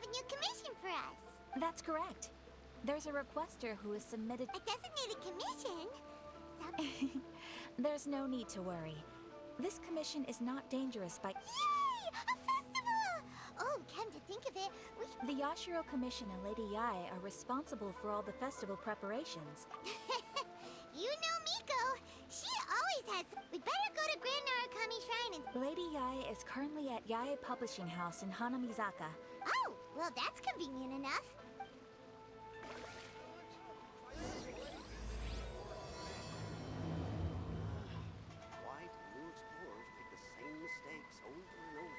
have a new commission for us. That's correct. There's a requester who has submitted... A designated commission? There's no need to worry. This commission is not dangerous by... Yay! A festival! Oh, come to think of it, we... The Yashiro Commission and Lady Yae are responsible for all the festival preparations. You know Miko. She always has... We better go to Grand Narukami Shrine and... Lady Yae is currently at Yae Publishing House in Hanamizaka. Oh, well that's convenient enough. Why do new explorers make the same mistakes over and over?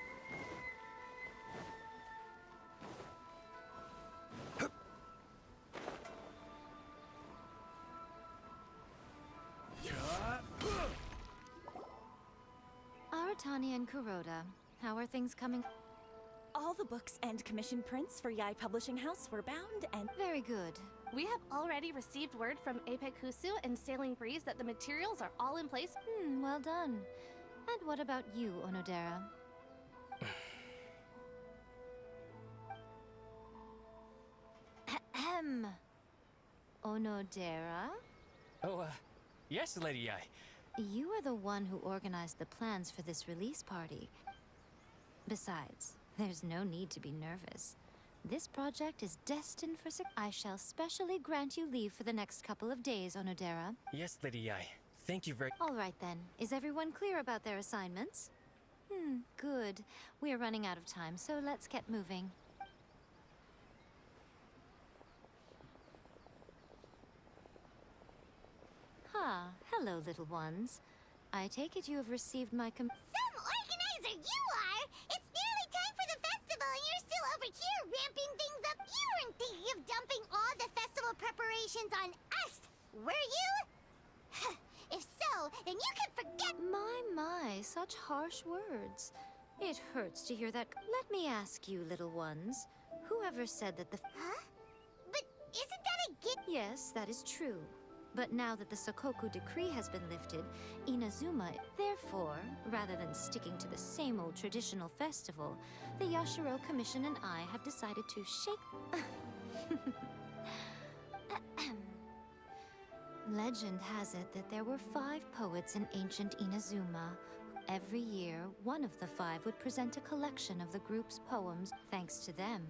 Aratani and Kuroda, how are things coming? All the books and commission prints for Yae Publishing House were bound and... Very good. We have already received word from Apekusu and Sailing Breeze that the materials are all in place. Well done. And what about you, Onodera? Ahem. Onodera? Oh, yes, Lady Yae. You are the one who organized the plans for this release party. Besides, there's no need to be nervous. This project is destined for success. I shall specially grant you leave for the next couple of days, Onodera. Yes, Lady Yae. Thank you very... All right then. Is everyone clear about their assignments? Good. We're running out of time, so let's get moving. Hello, little ones. I take it you have received my Some organizer you are! It's nearly time for the festival and you're still over here ramping things up. You weren't thinking of dumping all the festival preparations on us, were you? If so, then you can forget... My, such harsh words. It hurts to hear that. Let me ask you, little ones. Whoever said that the... Huh? But isn't that a gift? Yes, that is true. But now that the Sokoku decree has been lifted, Inazuma... Therefore, rather than sticking to the same old traditional festival, the Yashiro Commission and I have decided to shake... Legend has it that there were 5 poets in ancient Inazuma. Every year, one of the 5 would present a collection of the group's poems. Thanks to them,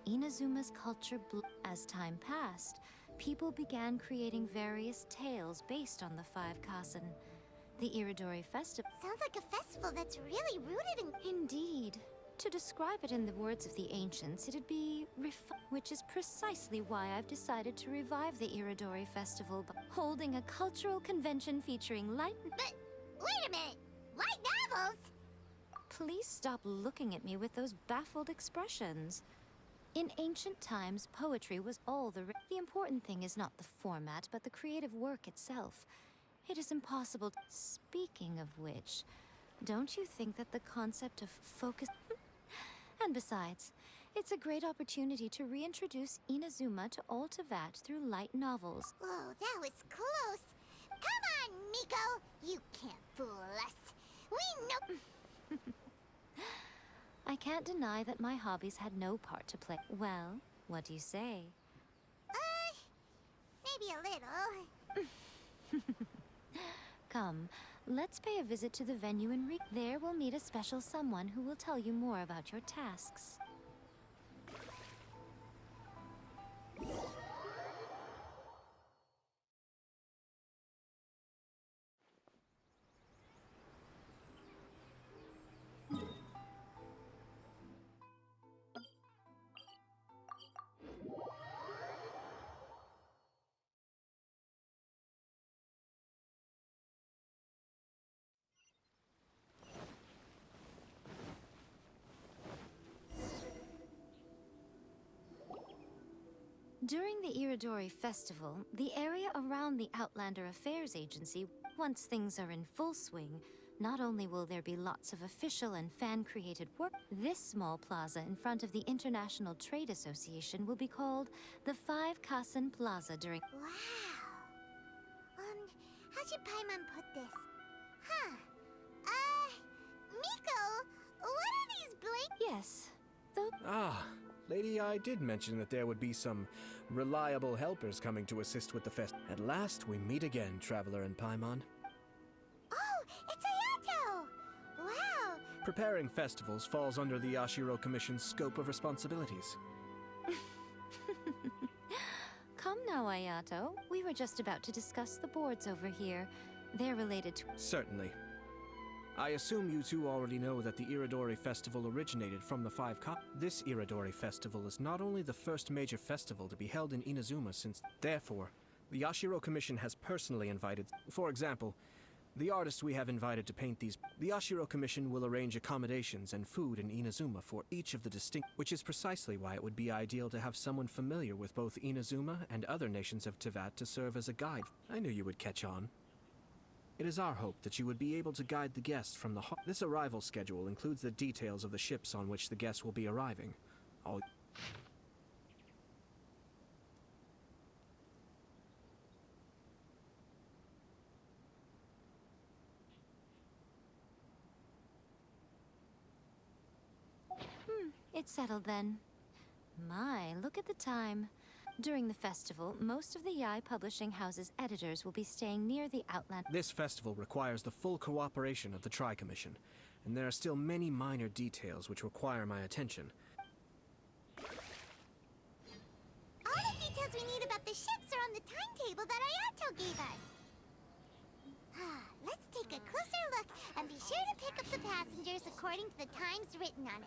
Inazuma's culture as time passed, people began creating various tales based on the 5 kasen. The Iridori Festival... Sounds like a festival that's really rooted in... Indeed. To describe it in the words of the ancients, it'd be which is precisely why I've decided to revive the Iridori Festival by holding a cultural convention featuring light... But, wait a minute! Light novels? Please stop looking at me with those baffled expressions. In ancient times, poetry was all the... The important thing is not the format, but the creative work itself. It is impossible... Speaking of which, don't you think that the concept of focus... And besides, it's a great opportunity to reintroduce Inazuma to Ultivat through light novels. Whoa, that was close. Come on, Miko! You can't fool us. We know... I can't deny that my hobbies had no part to play. Well, what do you say? Maybe a little. Come, let's pay a visit to the venue and there we'll meet a special someone who will tell you more about your tasks. During the Iridori Festival, the area around the Outlander Affairs Agency, once things are in full swing, not only will there be lots of official and fan-created work, this small plaza in front of the International Trade Association will be called the 5 Kasen Plaza during... Wow. How should Paimon put this? Huh. Miko, what are these blank... Yes, Ah, Lady I did mention that there would be some reliable helpers coming to assist with the fest. At last, we meet again, Traveler and Paimon. Oh, it's Ayato! Wow! Preparing festivals falls under the Yashiro Commission's scope of responsibilities. Come now, Ayato. We were just about to discuss the boards over here. They're related to... Certainly. I assume you two already know that the Iridori Festival originated from the Five Cups. This Iridori Festival is not only the first major festival to be held in Inazuma since... Therefore, the Yashiro Commission has personally invited... For example, the artists we have invited to paint these... The Yashiro Commission will arrange accommodations and food in Inazuma for each of the distinct... Which is precisely why it would be ideal to have someone familiar with both Inazuma and other nations of Teyvat to serve as a guide. I knew you would catch on. It is our hope that you would be able to guide the guests from the... This arrival schedule includes the details of the ships on which the guests will be arriving. All... It's settled then. My, look at the time. During the festival, most of the Yai Publishing House's editors will be staying near the outland. This festival requires the full cooperation of the Tri-Commission, and there are still many minor details which require my attention. All the details we need about the ships are on the timetable that Ayato gave us. Let's take a closer look and be sure to pick up the passengers according to the times written on it.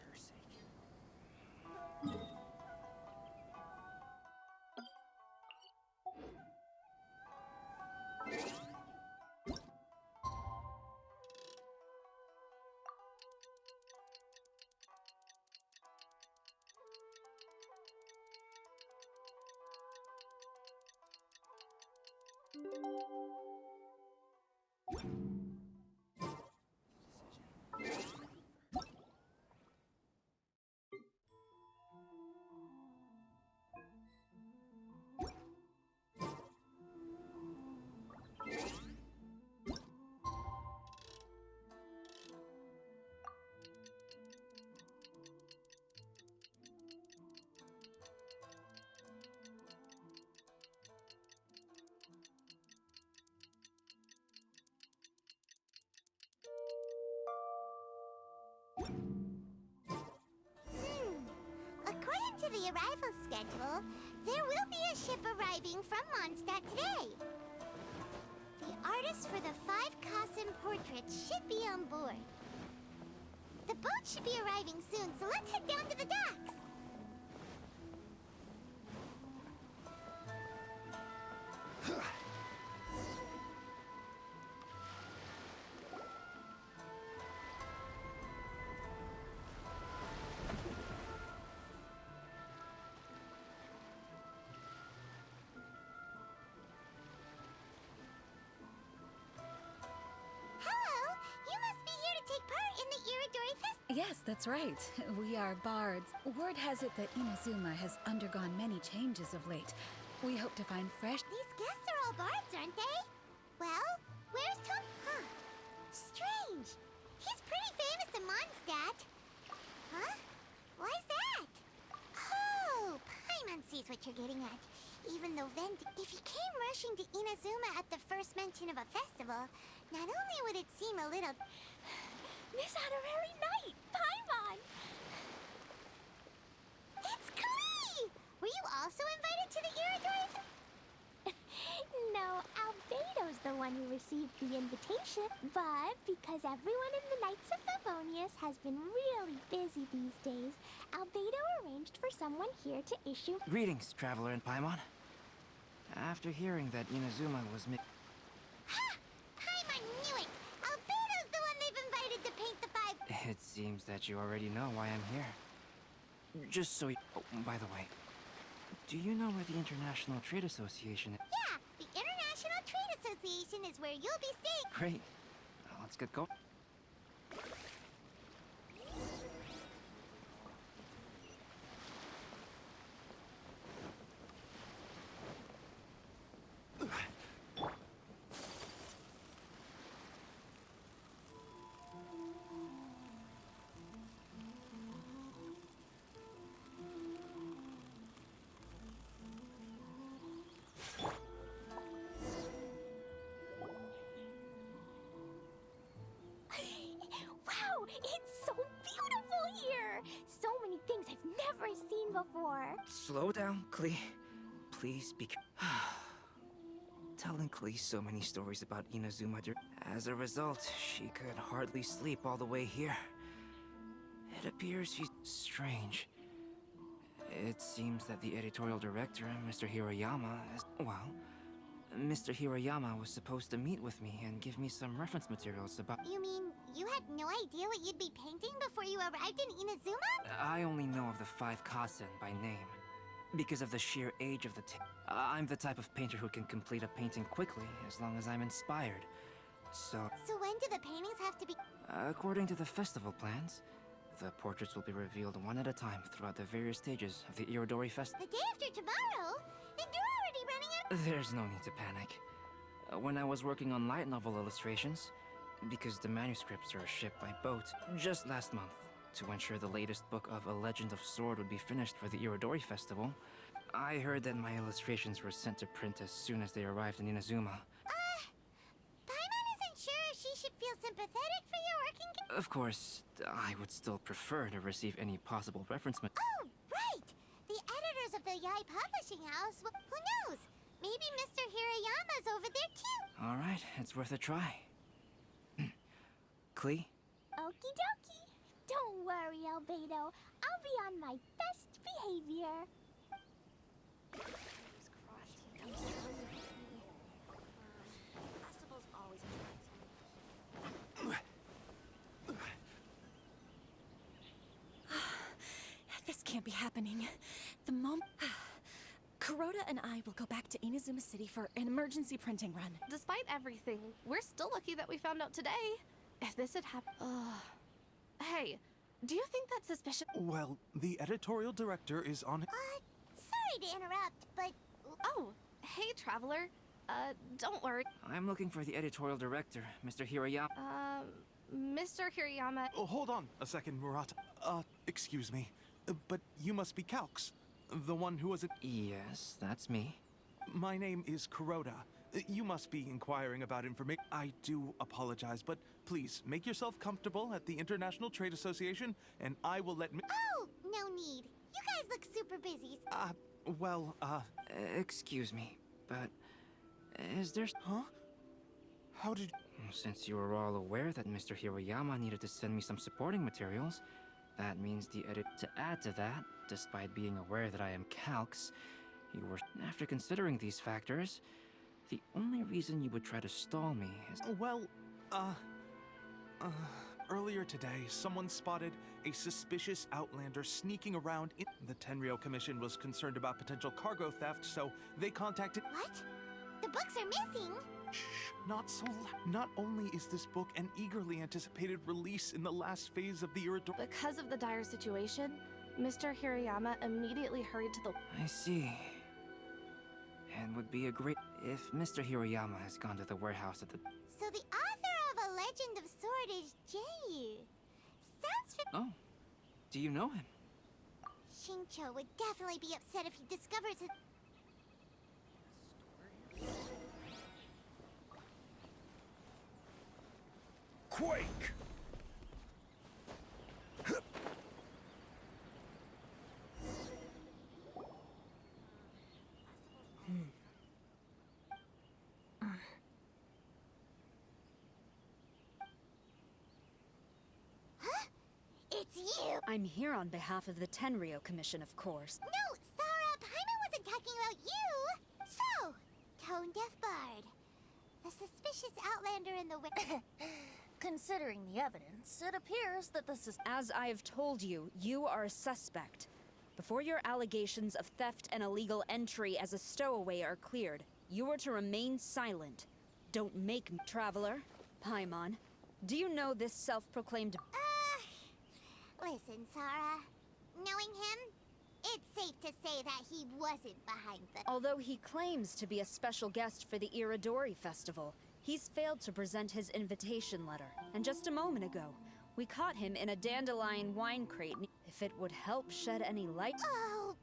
According to the arrival schedule, there will be a ship arriving from Mondstadt today. The artists for the 5 Kasim portraits should be on board. The boat should be arriving soon, so let's head down to the docks. Yes, that's right. We are bards. Word has it that Inazuma has undergone many changes of late. We hope to find fresh... These guests are all bards, aren't they? Well, where's Tom? Huh. Strange. He's pretty famous in Mondstadt. Huh? Why's that? Oh, Paimon sees what you're getting at. Even though if he came rushing to Inazuma at the first mention of a festival, not only would it seem a little... Miss Honorary Knight, Paimon! It's Klee! Were you also invited to the Iridori? No, Albedo's the one who received the invitation. But because everyone in the Knights of Favonius has been really busy these days, Albedo arranged for someone here to issue... Greetings, Traveler and Paimon. After hearing that Inazuma was Ha! Paimon knew it! Albedo's the one they've invited to paint the 5... It seems that you already know why I'm here. Just so you... Oh, by the way, do you know where the International Trade Association is? Yeah, the International Trade Association is where you'll be staying. Great. Let's get going. never seen before. Slow down, Klee. Please be. Telling Klee so many stories about Inazuma. As a result, she could hardly sleep all the way here. It appears she's strange. It seems that the editorial director, Mr. Hirayama, is. Well, Mr. Hirayama was supposed to meet with me and give me some reference materials about. You mean you had no idea what you'd be painting before you arrived in Inazuma? I only know of the 5 kasen by name. Because of the sheer age of the I'm the type of painter who can complete a painting quickly as long as I'm inspired. So when do the paintings have to be? according to the festival plans, the portraits will be revealed one at a time throughout the various stages of the Irodori Festival. The day after tomorrow? Then you're already running out. There's no need to panic. When I was working on light novel illustrations, because the manuscripts are shipped by boat just last month, to ensure the latest book of A Legend of Sword would be finished for the Irodori Festival, I heard that my illustrations were sent to print as soon as they arrived in Inazuma. Paimon isn't sure if she should feel sympathetic for your working. Of course, I would still prefer to receive any possible reference Oh, right! The editors of the Yai Publishing House. Who knows? Maybe Mr. Hirayama's over there too. All right, it's worth a try. Klee? Okie dokie. Don't worry, Albedo. I'll be on my best behavior. This can't be happening. The moment... Kuroda and I will go back to Inazuma City for an emergency printing run. Despite everything, we're still lucky that we found out today. If this had happened... Hey, do you think that's suspicious? Well, the editorial director is on. Sorry to interrupt, but Oh, hey, Traveler. Don't worry. I'm looking for the editorial director, Mr. Hirayama. Mr. Hirayama... Oh, hold on a second, Murata. Excuse me, but you must be Calx, the one who was. Yes, that's me. My name is Kuroda. You must be inquiring about information. I do apologize, but please make yourself comfortable at the International Trade Association, and I will let me. oh, no need. You guys look super busy. Excuse me, but is there... Huh? How did... Since you were all aware that Mr. Hirayama needed to send me some supporting materials, that means the edit... To add to that, despite being aware that I am Calx, you were... After considering these factors, the only reason you would try to stall me is... Earlier today, someone spotted a suspicious outlander sneaking around in... The Tenryou Commission was concerned about potential cargo theft, so they contacted... What? The books are missing? Shh, not so Not only is this book an eagerly anticipated release in the last phase of the Irodori... Because of the dire situation, Mr. Hirayama immediately hurried to the... I see. And would be a great... If Mr. Hirayama has gone to the warehouse at the... So the author of A Legend of Sword is Jayu. Sounds Oh, do you know him? Shincho would definitely be upset if he discovers his... Quake! It's you! I'm here on behalf of the Tenryou Commission, of course. No, Sarah, Paimon wasn't talking about you! So, tone-deaf bard. The suspicious outlander in the... Considering the evidence, it appears that this is... As I have told you, you are a suspect. Before your allegations of theft and illegal entry as a stowaway are cleared, you are to remain silent. Don't make me... Traveler, Paimon, do you know this self-proclaimed... Listen, Sarah. Knowing him, it's safe to say that he wasn't behind the... Although he claims to be a special guest for the Irodori Festival, he's failed to present his invitation letter. And just a moment ago, we caught him in a dandelion wine crate. If it would help shed any light... Oh,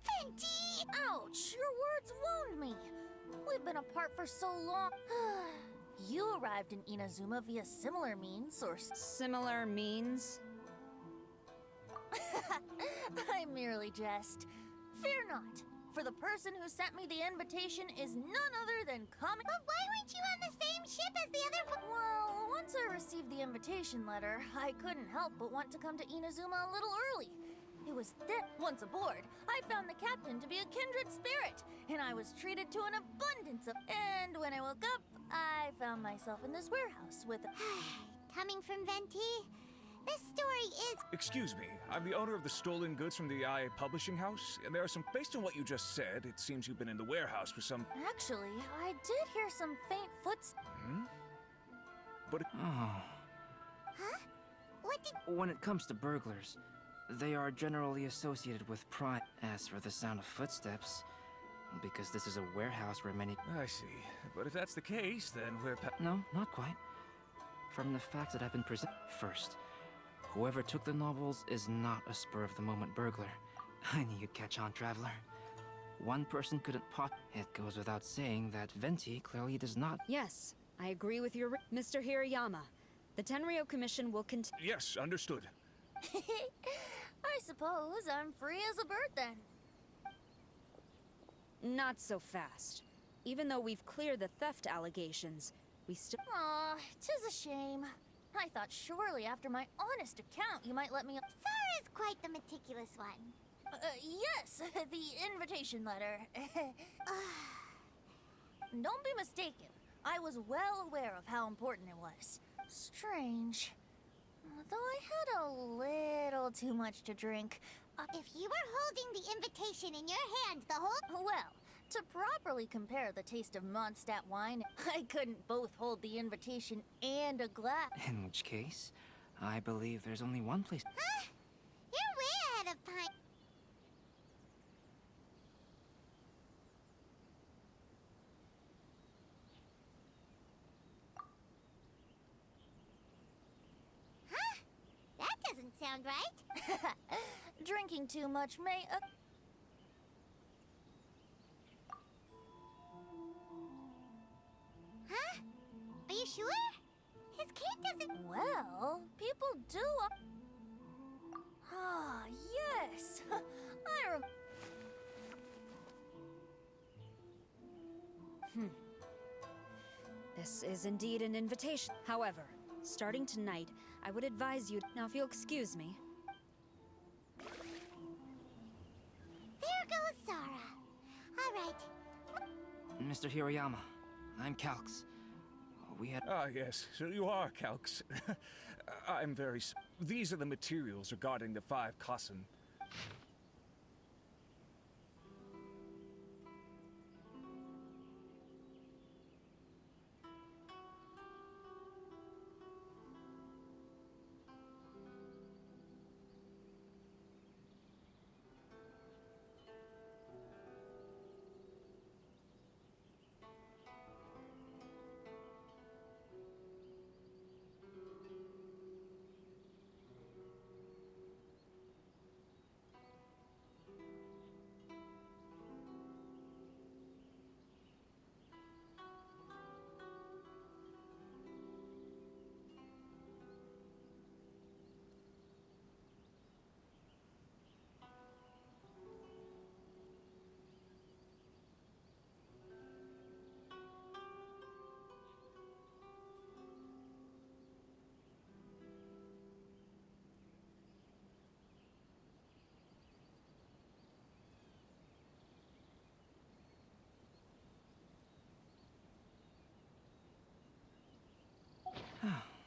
Fenty! Ouch! Your words wound me. We've been apart for so long. You arrived in Inazuma via similar means, or... Similar means? I merely jest. Fear not, for the person who sent me the invitation is none other than Kami. But why weren't you on the same ship as the other? Well, once I received the invitation letter, I couldn't help but want to come to Inazuma a little early. It was then, once aboard, I found the captain to be a kindred spirit, and I was treated to an abundance of. And when I woke up, I found myself in this warehouse with a. Coming from Venti, this story is. Excuse me, I'm the owner of the stolen goods from the IA publishing house, and there are some. Based on what you just said, it seems you've been in the warehouse for some. Actually, I did hear some faint footsteps. Hmm? But. Oh. Huh? What did. When it comes to burglars, they are generally associated with pride. As for the sound of footsteps, because this is a warehouse where many. I see. But if that's the case, then we're. No, not quite. From the facts that have been presented. First, whoever took the novels is not a spur-of-the-moment burglar. I knew you'd catch on, Traveler. One person couldn't pot. It goes without saying that Venti clearly does not. Yes, I agree with your Mr. Hirayama. The Tenryo Commission will continue. Yes, understood. I suppose I'm free as a bird then. Not so fast. Even though we've cleared the theft allegations, we still. Aw, 'tis a shame. I thought surely after my honest account you might let me. Sarah's quite the meticulous one. Yes, the invitation letter. Don't be mistaken. I was well aware of how important it was. Strange. Though I had a little too much to drink. If you were holding the invitation in your hand the whole. Well, to properly compare the taste of Mondstadt wine, I couldn't both hold the invitation and a glass. In which case, I believe there's only one place. Huh? You're way ahead of time. Huh? That doesn't sound right. Drinking too much may. Huh? Are you sure? His cake doesn't. Well, people do. Ah, yes. I rem. This is indeed an invitation. However, starting tonight, I would advise you. Now, if you'll excuse me. There goes Sarah. All right. Mr. Hirayama, I'm Calx. We had. Ah, yes, so you are Calx. I'm very. These are the materials regarding the 5 Kassen.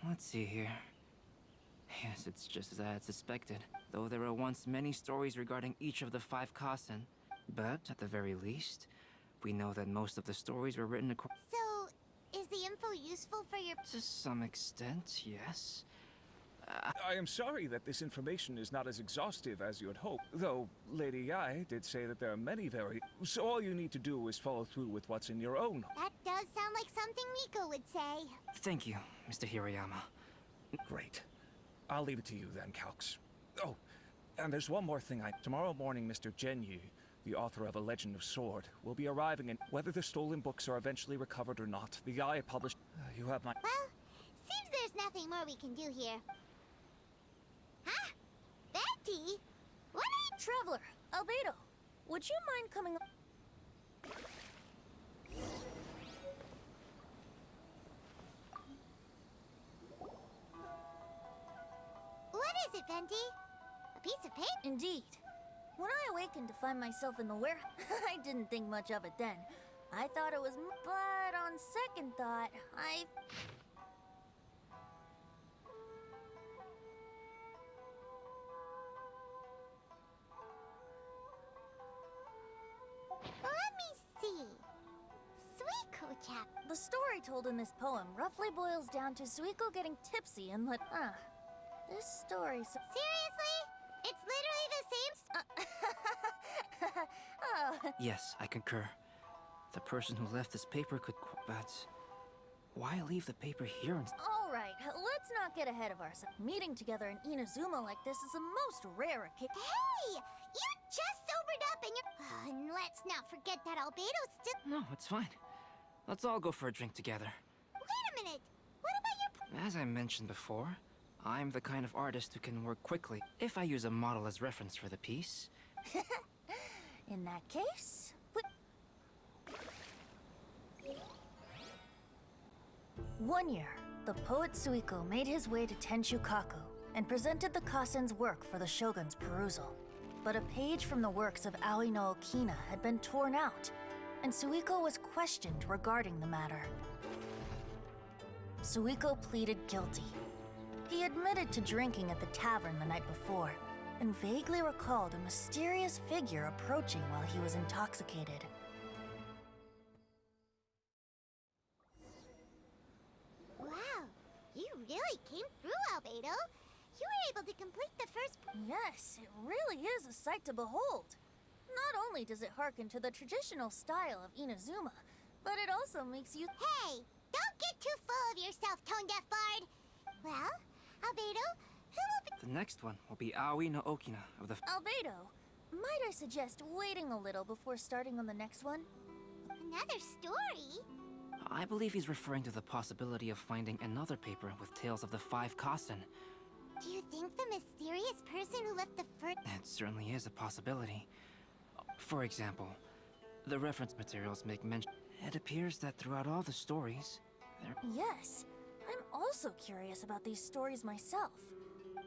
Let's see here. Yes, it's just as I had suspected. Though there were once many stories regarding each of the 5 Kassen. But, at the very least, we know that most of the stories were written according. So, is the info useful for your. To some extent, yes. I am sorry that this information is not as exhaustive as you had hoped, though Lady Yai did say that there are many very. So all you need to do is follow through with what's in your own. That does sound like something Miko would say. Thank you, Mr. Hirayama. Great. I'll leave it to you then, Calx. Oh, and there's one more thing. Tomorrow morning, Mr. Genyu, the author of A Legend of Sword, will be arriving, and whether the stolen books are eventually recovered or not, the Yai published. You have my. Well, seems there's nothing more we can do here. Huh? Betty? Traveler, Albedo, would you mind coming? What is it, Venti? A piece of paper? Indeed. When I awakened to find myself in the warehouse, I didn't think much of it then. I thought it was, but on second thought, Let me see. Suiko chap. The story told in this poem roughly boils down to Suiko getting tipsy and this story. Seriously? It's literally the same. Oh. Yes, I concur. The person who left this paper could. But why leave the paper here instead? All right, let's not get ahead of ourselves. Meeting together in Inazuma like this is a most rare occasion. Hey! You just sobered up and you're. And let's not forget that Albedo's still. No, it's fine. Let's all go for a drink together. Wait a minute! What about your. As I mentioned before, I'm the kind of artist who can work quickly if I use a model as reference for the piece. In that case, One year, the poet Suiko made his way to Tenshukaku and presented the Kasen's work for the shogun's perusal. But a page from the works of Aoi no Okina had been torn out, and Suiko was questioned regarding the matter. Suiko pleaded guilty. He admitted to drinking at the tavern the night before, and vaguely recalled a mysterious figure approaching while he was intoxicated. Wow, you really came through, Albedo. You were able to complete the first. Yes, it really is a sight to behold. Not only does it harken to the traditional style of Inazuma, but it also makes you. Hey, don't get too full of yourself, tone-deaf bard. Well, Albedo, who will be. The next one will be Aoi no Okina of the. Albedo, might I suggest waiting a little before starting on the next one? Another story? I believe he's referring to the possibility of finding another paper with tales of the 5 Kasen. Do you think the mysterious person who left the first. It certainly is a possibility. For example, the reference materials make mention. It appears that throughout all the stories, there. Yes, I'm also curious about these stories myself.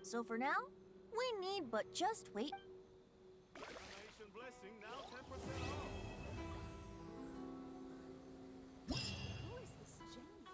So for now, we need but just wait. Blessing now 10% off. Who is this Jenny?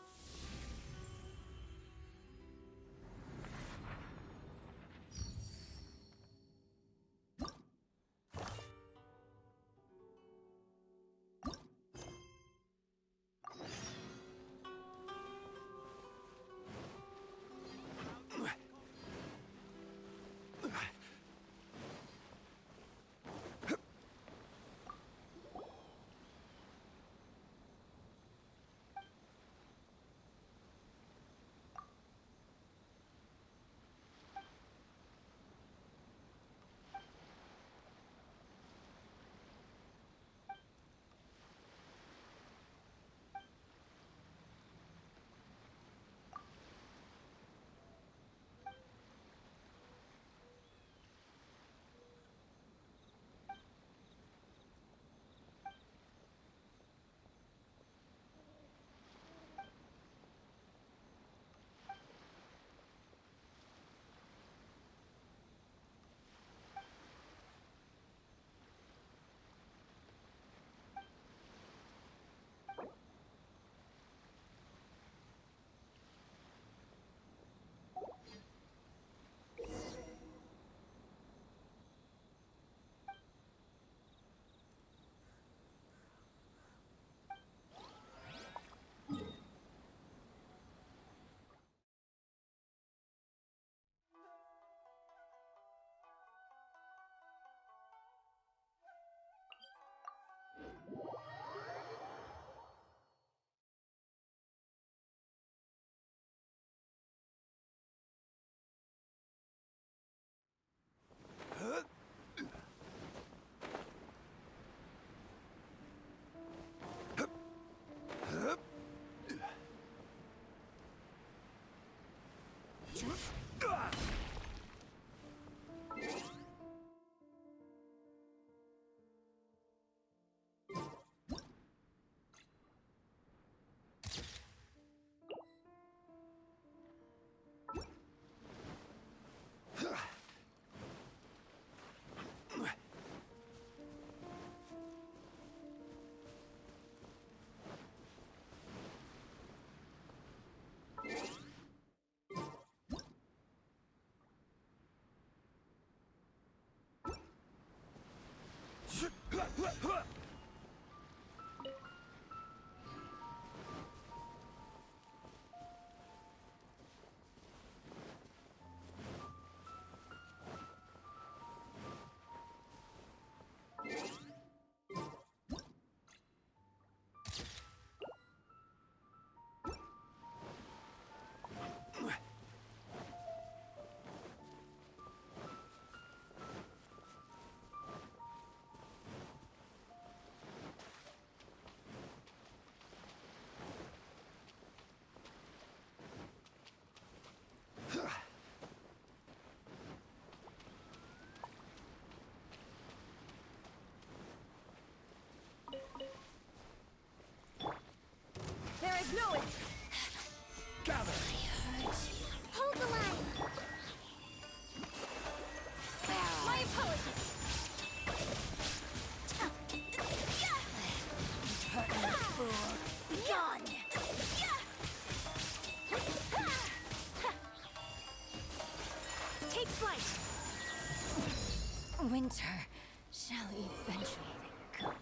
There is no... Gather! Hold the line. My apologies. Gone. Take flight. Winter shall eventually come.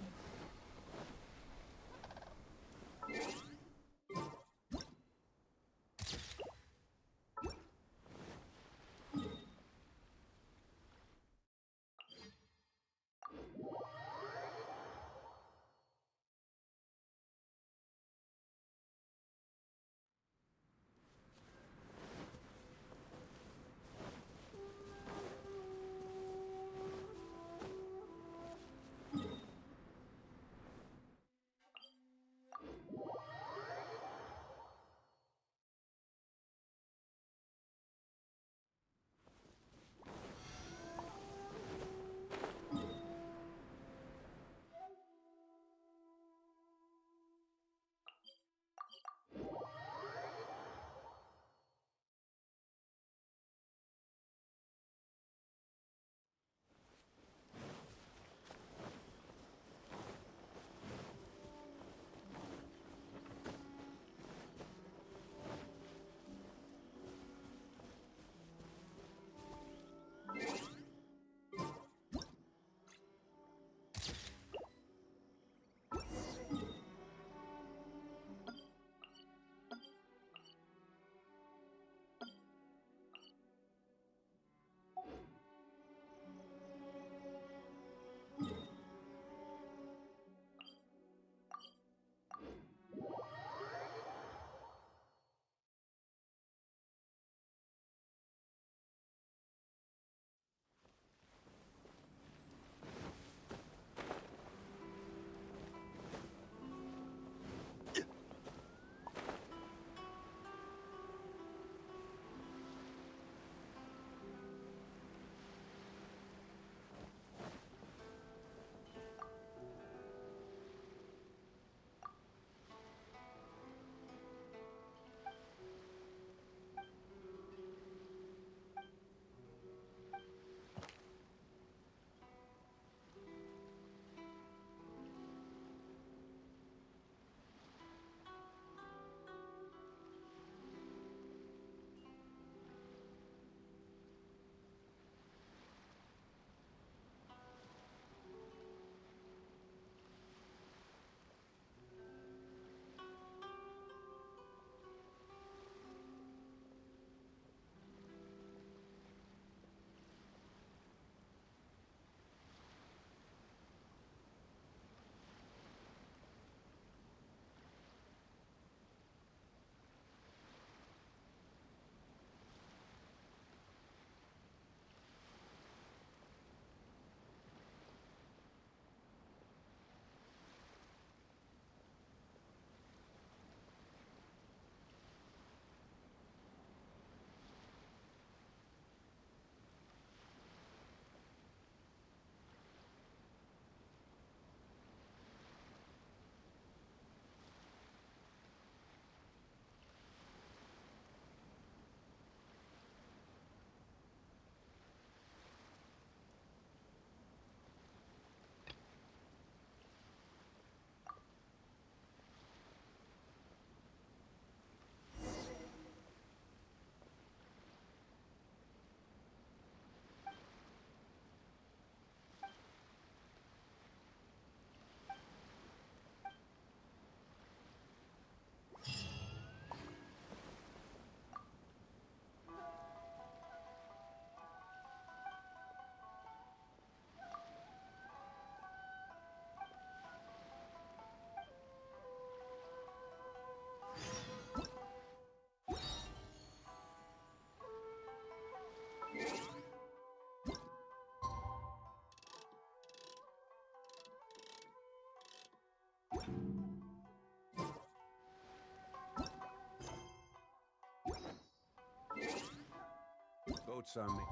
boats are made.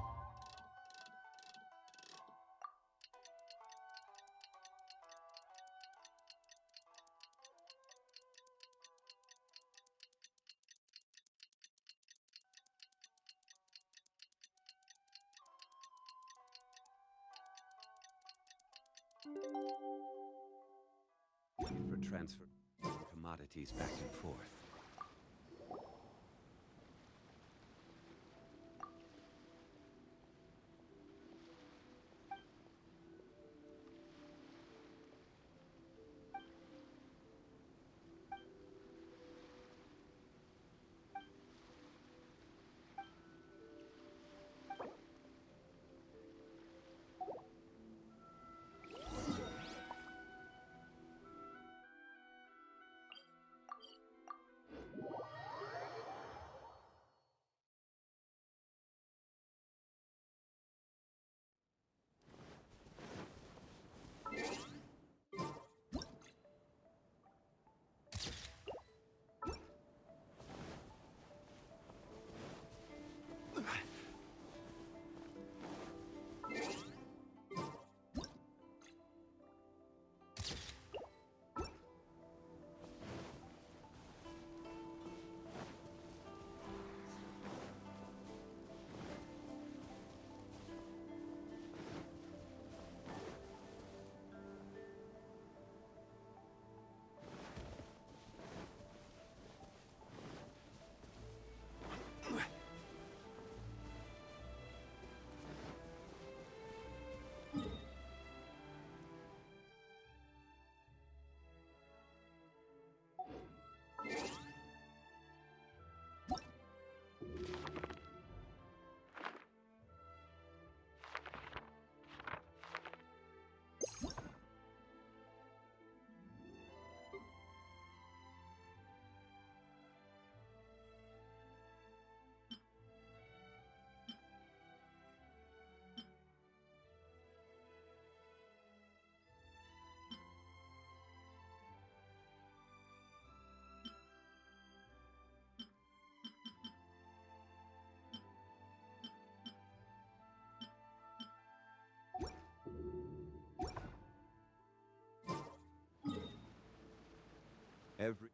For transfer commodities back and forth. Every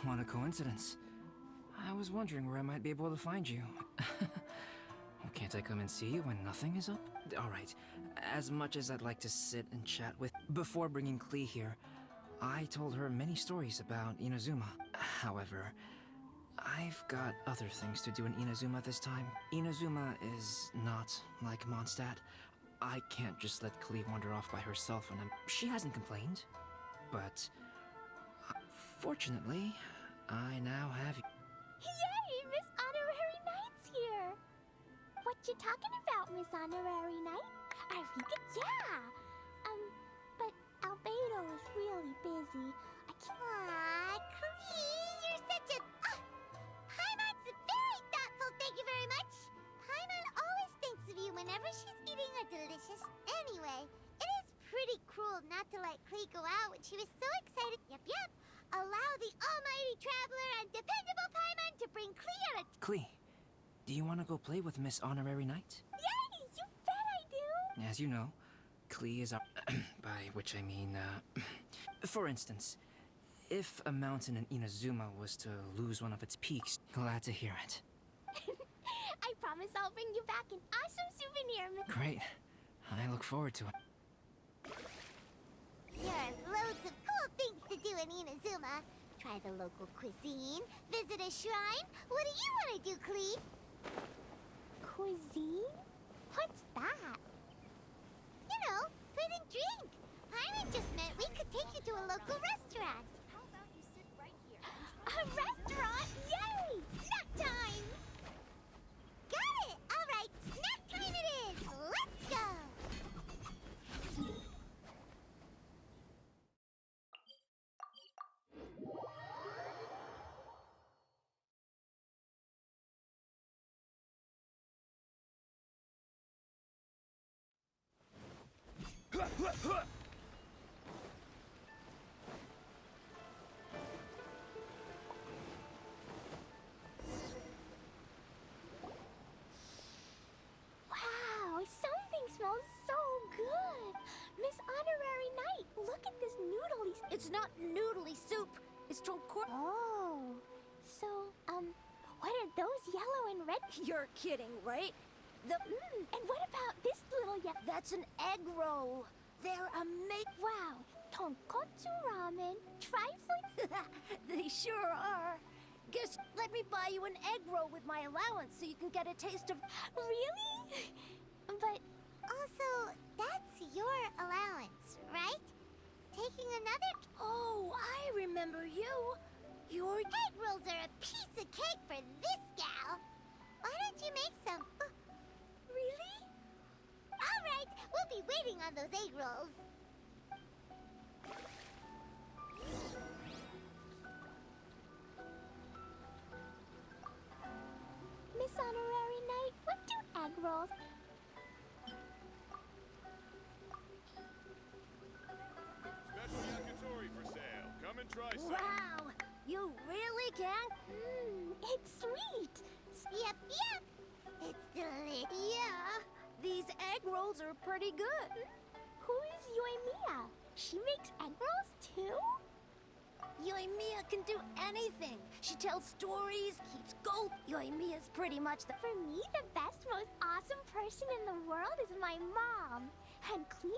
What a coincidence. I was wondering where I might be able to find you. Well, can't I come and see you when nothing is up? Alright, as much as I'd like to sit and chat with... Before bringing Klee here, I told her many stories about Inazuma. However, I've got other things to do in Inazuma this time. Inazuma is not like Mondstadt. I can't just let Klee wander off by herself when She hasn't complained. But... fortunately, I now have... Yay! Miss Honorary Knight's here! What you talking about, Miss Honorary Knight? Are we good? Yeah! But Albedo is really busy. I can't... Aw, Klee, you're such a... Paimon's very thoughtful, thank you very much. Paimon always thinks of you whenever she's eating a delicious... Anyway, it is pretty cruel not to let Klee go out when she was so excited. Yep. Allow the almighty traveler and dependable Paimon to bring Klee on a... Klee, do you want to go play with Miss Honorary Knight? Yay! You bet I do! As you know, Klee is our... by which I mean, For instance, if a mountain in Inazuma was to lose one of its peaks, glad to hear it. I promise I'll bring you back an awesome souvenir, Miss... Great. I look forward to it. There are loads of cool things to do in Inazuma. Try the local cuisine, visit a shrine. What do you want to do, Klee? Cuisine? What's that? You know, food and drink. Paimon just meant we could take you to a local restaurant. How about you sit right here? A restaurant? Yay! Snack time! Got it! All right, snack time it is. Let's go! Wow, something smells so good! Miss Honorary Knight, look at this noodly... It's not noodly soup. It's tonkor. Oh, so, what are those yellow and red... You're kidding, right? And what about this little That's an egg roll. They're amazing. Wow, tonkotsu ramen, trifling... They sure are. Guess, let me buy you an egg roll with my allowance so you can get a taste of... Really? But... Also, that's your allowance, right? Taking another... Oh, I remember you. Your egg rolls are a piece of cake for this gal. Why don't you make some? Really? All right, we'll be waiting on those egg rolls. Miss Honorary Knight, what do egg rolls... Special yakitori for sale. Come and try some. Wow, you really can? It's sweet. Yep. It's delicious. Yeah, these egg rolls are pretty good. Who is Yoimiya? She makes egg rolls too? Yoimiya can do anything. She tells stories, keeps gold. Yoimiya's pretty much the... For me, the best, most awesome person in the world is my mom. And Klee...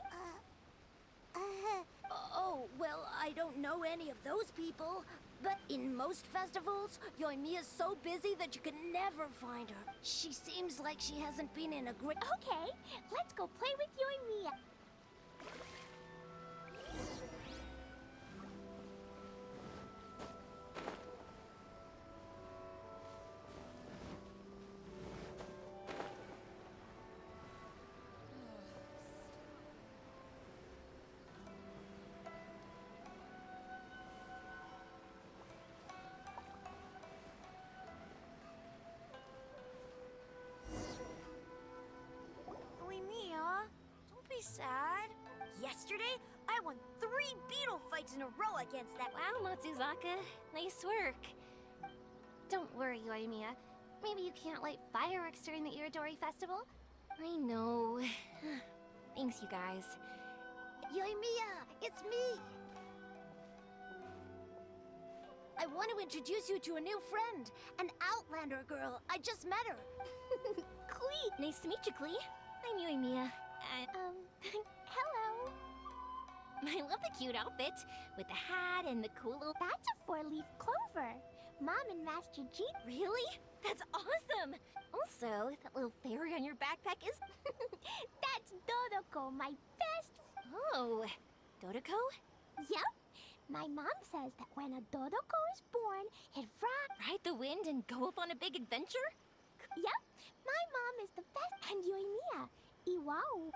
Oh, well, I don't know any of those people. But in most festivals, Yoimiya's so busy that you can never find her. She seems like she hasn't been in a great... Okay, let's go play with Yoimiya. Sad. Yesterday, I won 3 beetle fights in a row against that... Wow, Matsuzaka. Nice work. Don't worry, Yoimiya. Maybe you can't light fireworks during the Iridori Festival? I know. Thanks, you guys. Yoimiya, it's me! I want to introduce you to a new friend, an Outlander girl. I just met her. Klee. Nice to meet you, Klee. I'm Yoimiya. Hello. I love the cute outfit with the hat and the cool little. That's a four-leaf clover. Mom and Master G. Really? That's awesome. Also, that little fairy on your backpack is. That's Dodoko, my best. Oh, Dodoko? Yep. My mom says that when a Dodoko is born, it ride the wind and go off on a big adventure? Yep. My mom is the best. And Yoimiya. Iwao.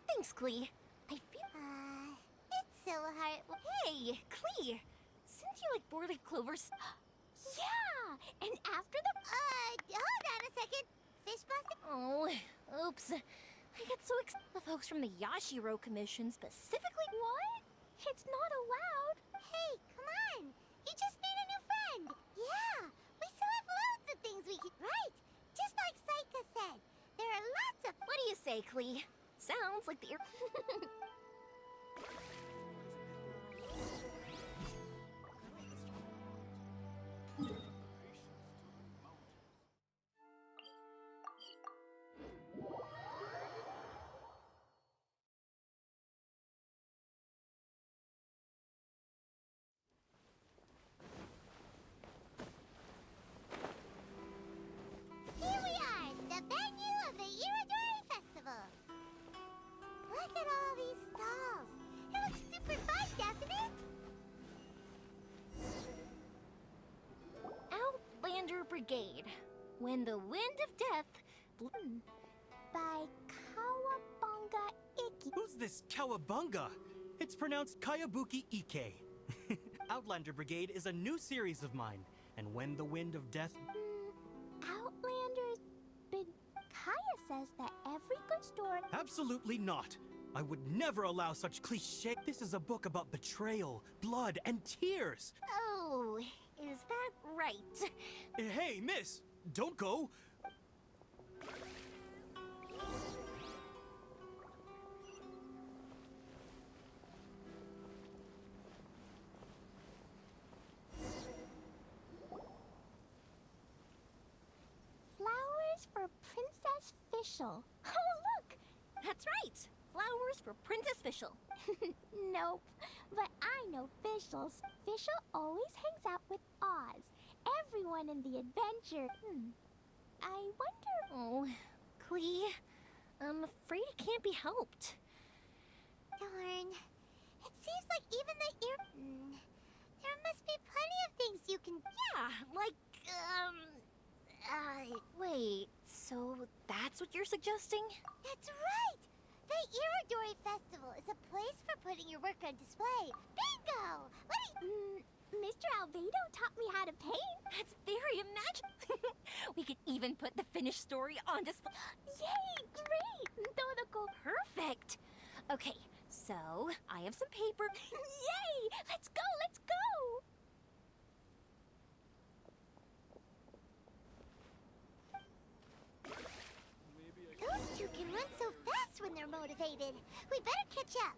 Thanks, Klee. I feel. It's so hard. Hey, Klee. Since you like four-leaf clovers. Yeah! And after the. Hold on a second. Fish busting? Oh, oops. I got so excited. The folks from the Yashiro Commission specifically. What? It's not allowed. Hey, come on. You just made a new friend. Yeah, we still have loads of things we can. Right. Just like Saika said. There are lots of. What do you say, Klee? Sounds like the. Here we are, the venue of the Iridori Festival. Look at all these stalls. It looks super fun, doesn't it? Outlander Brigade. When the wind of death. By Kawabunga Iki. Who's this Kawabunga? It's pronounced Kayabuki Ike. Outlander Brigade is a new series of mine, and when the wind of death. Outlanders. But Kaya says that every good story. Absolutely not. I would never allow such cliché. This is a book about betrayal, blood, and tears. Oh, is that right? Hey, miss, don't go. Flowers for Princess Fischl. Oh, look! That's right. Flowers for Princess Fischl. Nope. But I know Fischl's. Fischl always hangs out with Oz. Everyone in the adventure. I wonder. Oh, Klee. I'm afraid it can't be helped. Darn. It seems like even the there must be plenty of things you can. Yeah, like, wait, so that's what you're suggesting? That's right! The Iridori Festival is a place for putting your work on display. Bingo! What do you... Mr. Albedo taught me how to paint. That's very imaginative. We could even put the finished story on display. Yay! Great! Dodoko. Perfect. Okay, so I have some paper. Yay! Let's go! Let's go! Those two can run so fast when they're motivated. We better catch up.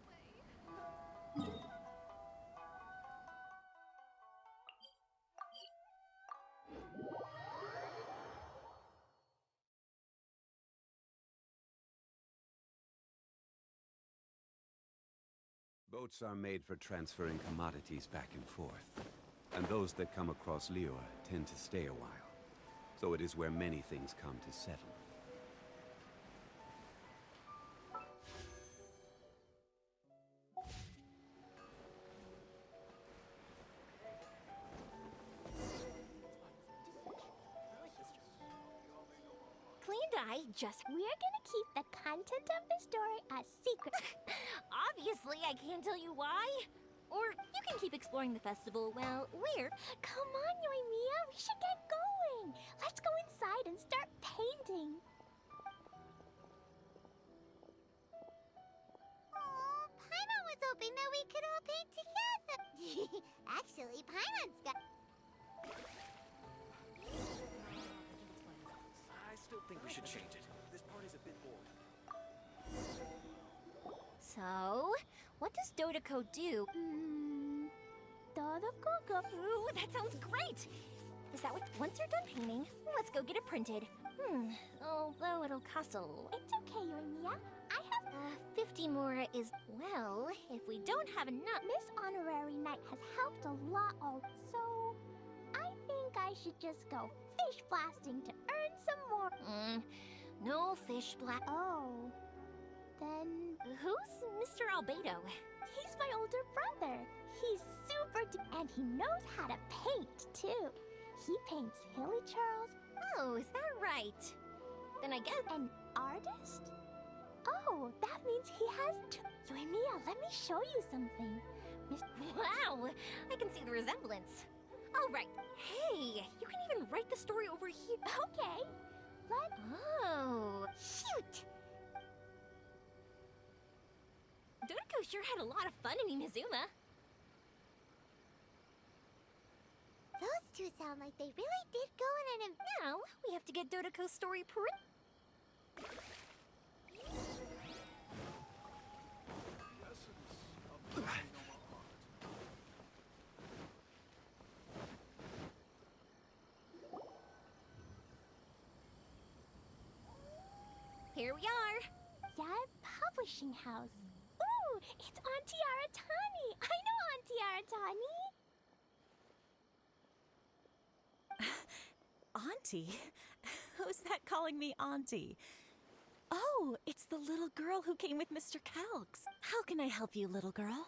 Boats are made for transferring commodities back and forth. And those that come across Lior tend to stay a while. So it is where many things come to settle. We're gonna keep the content of the story a secret. Obviously, I can't tell you why. Or you can keep exploring the festival. Well, where? Come on, Yoimiya, we should get going. Let's go inside and start painting. Oh, Paimon was hoping that we could all paint together. Actually, Paimon's got... I still think we should change it. This part is a bit boring. So, what does Dodoko do? Dodoko Dodo go. Ooh, that sounds great! Is that what? Once you're done painting, let's go get it printed. Although it'll cost a lot. It's okay, Yoimiya. I have 50 more is, well, if we don't have enough. Miss Honorary Knight has helped a lot, so I think I should just go fish blasting to earn some more. No fish blast. Oh, then who's Mr. Albedo? He's my older brother. He's super and he knows how to paint too. He paints Hilly Charles. Oh, is that right? Then I guess an artist? Oh, that means he has Yoimiya, let me show you something. Wow, I can see the resemblance. All right. Hey, you can even write the story over here. Okay. Oh, shoot. Dodoko sure had a lot of fun in Inazuma. Those two sound like they really did go in an... Now, we have to get Dodoko's story Here we are. Yai Publishing House. Ooh, it's Auntie Aratani. I know Auntie Aratani. Auntie? Who's that calling me Auntie? Oh, it's the little girl who came with Mr. Calx. How can I help you, little girl?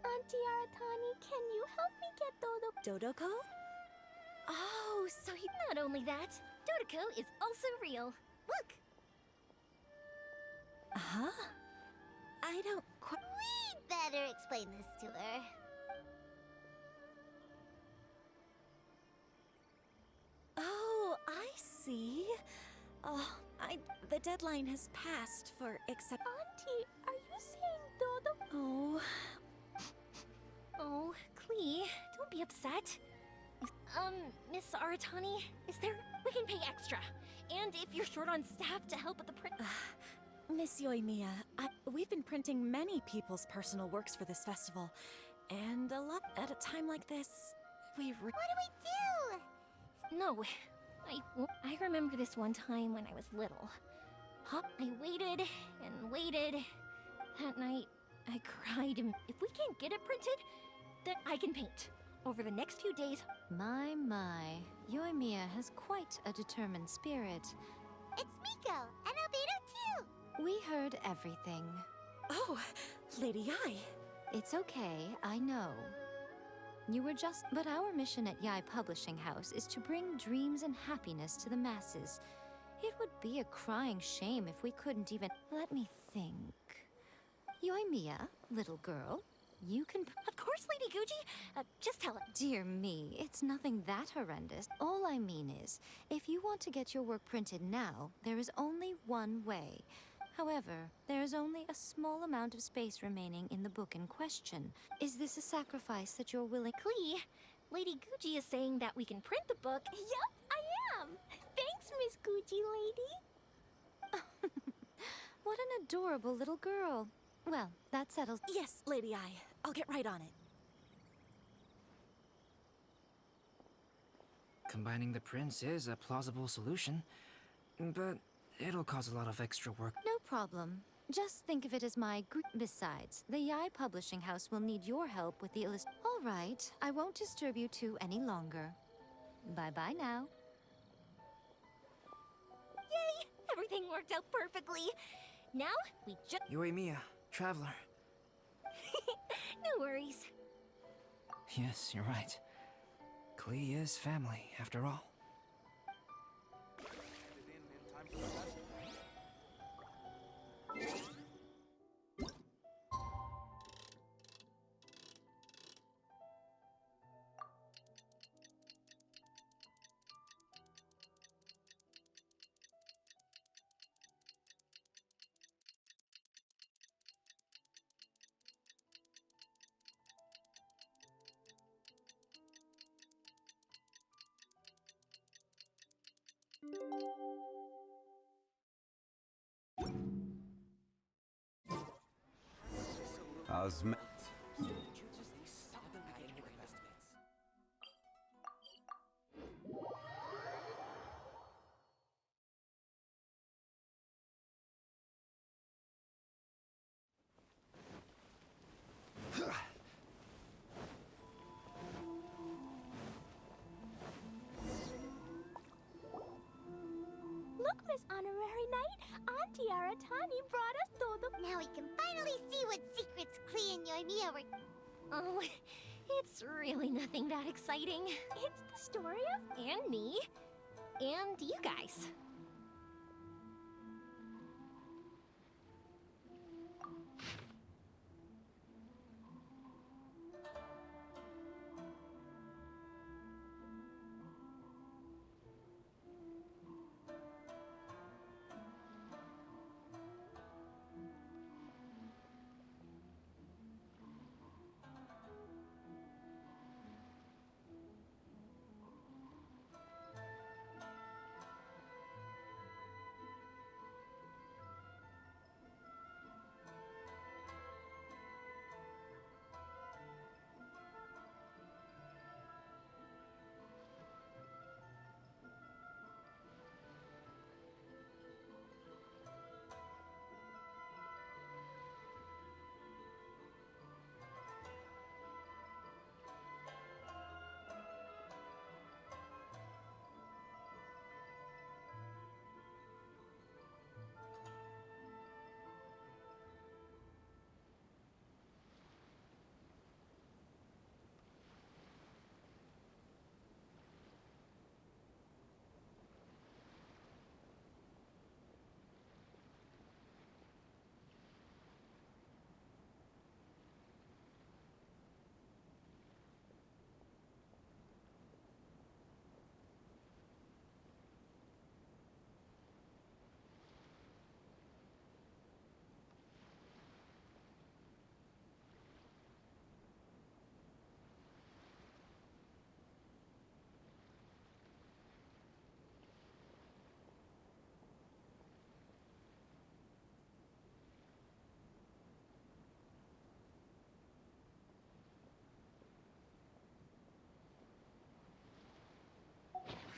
Auntie Aratani, can you help me get Dodoko? Oh, so he... Not only that, Dodoko is also real. Look! Huh? I don't quite... We'd better explain this to her. Oh, I see. Oh, the deadline has passed for accept... Auntie, are you saying Dodo? Oh... Oh, Klee, don't be upset. Miss Aratani, is there... We can pay extra. And if you're short on staff to help with the print... Miss Yoimiya, we've been printing many people's personal works for this festival. And a lot at a time like this, we... What do we do? No, I remember this one time when I was little. I waited and waited. That night, I cried. If we can't get it printed, then I can paint. Over the next few days... My. Yoimiya has quite a determined spirit. It's Miko, and Albedo too! We heard everything. Oh, Lady Yai. It's okay, I know. You were just... But our mission at Yai Publishing House is to bring dreams and happiness to the masses. It would be a crying shame if we couldn't even... Let me think. Yoimiya, little girl, you can... Of course, Lady Guji! Just tell it. Dear me, it's nothing that horrendous. All I mean is, if you want to get your work printed now, there is only one way. However, there is only a small amount of space remaining in the book in question. Is this a sacrifice that you're willing... Klee, Lady Guji is saying that we can print the book. Yup, I am! Thanks, Miss Guji lady. What an adorable little girl. Well, that settles... Yes, Lady Yai. I'll get right on it. Combining the prints is a plausible solution, but it'll cause a lot of extra work. No problem. Just think of it as my Besides, the Yai Publishing House will need your help with the All right, I won't disturb you two any longer. Bye-bye now. Yay! Everything worked out perfectly. Now, we just... Yoimiya, traveler. No worries. Yes, you're right. Klee is family, after all. Auntie Aratani brought us todo. Now we can finally see what secrets Klee and Yoimiya were. Oh, it's really nothing that exciting. It's the story of... And me. And you guys.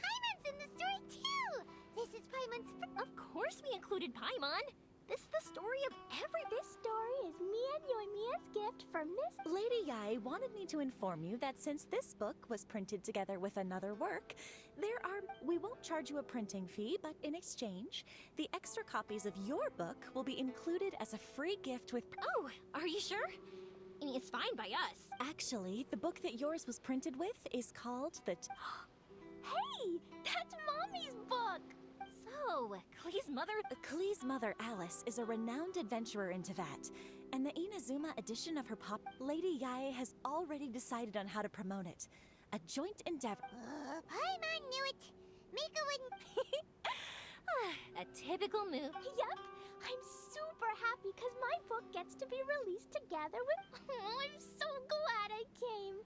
Paimon's in the story too! This is Paimon's Of course we included Paimon. This is the story of This story is me and Yoimiya's gift for Miss... Lady Yai wanted me to inform you that since this book was printed together with another work, we won't charge you a printing fee, but in exchange, the extra copies of your book will be included as a free gift with... Oh, are you sure? I mean, it's fine by us. Actually, the book that yours was printed with is called the... Hey! That's Mommy's book! So, Klee's mother, Alice, is a renowned adventurer into that, and the Inazuma edition of her pop... Lady Yai has already decided on how to promote it. A joint endeavor... Paimon knew it! Mika wouldn't... A typical move. Yep! I'm super happy because my book gets to be released together with... Oh, I'm so glad I came!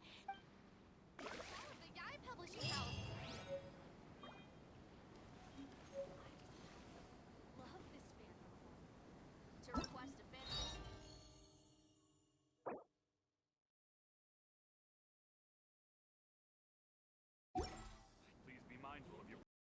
The Yai Publishing House.